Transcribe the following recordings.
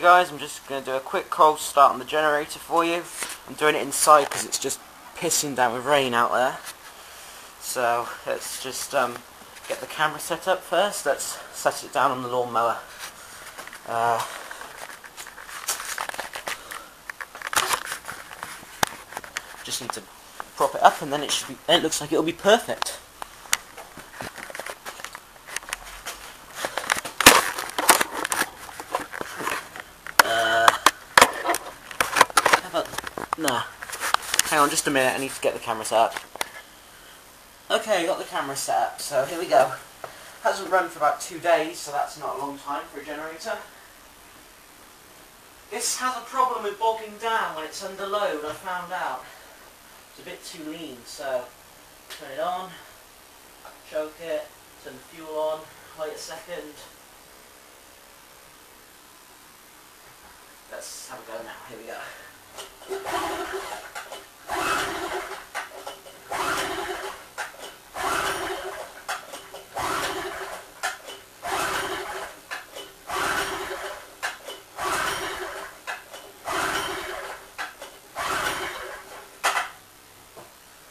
guys, I'm just going to do a quick cold start on the generator for you. I'm doing it inside because it's just pissing down with rain out there. So let's just get the camera set up first. Let's set it down on the lawnmower. Just need to prop it up and then it looks like it'll be perfect. Nah. Hang on just a minute, I need to get the camera set up. Okay, got the camera set up, so here we go. Hasn't run for about 2 days, so that's not a long time for a generator. This has a problem with bogging down when it's under load, I found out. It's a bit too lean, so turn it on, choke it, turn the fuel on, wait a second. Let's have a go now, here we go.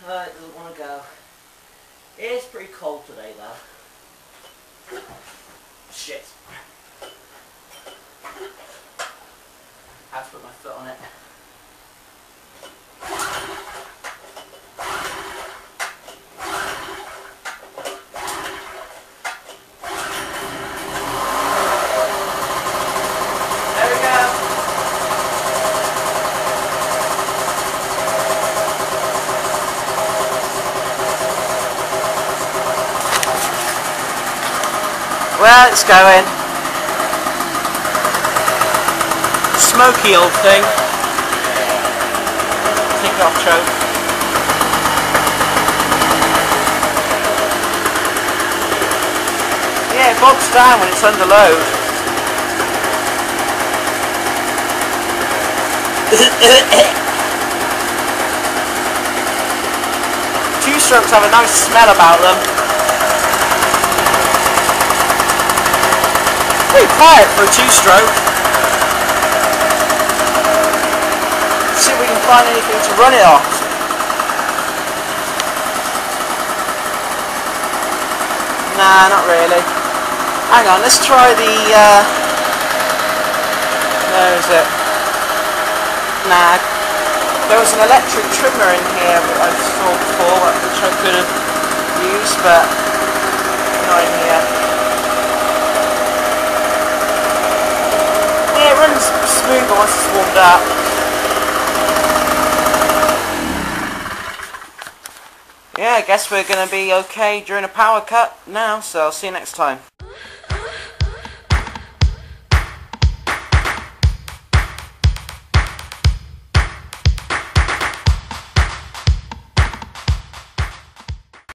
It doesn't want to go. It is pretty cold today though. Shit. I have to put my foot on it. Well, it's going. Smoky old thing. Take it off, choke. Yeah, it bogs down when it's under load. Two-strokes have a nice smell about them. Pretty quiet for a two-stroke. See if we can find anything to run it off. Nah, not really. Hang on, let's try the where is it? Nah. There was an electric trimmer in here that I saw before which I could have used, but not in here. It runs smoother once it's warmed up. Yeah, I guess we're going to be okay during a power cut now, so I'll see you next time.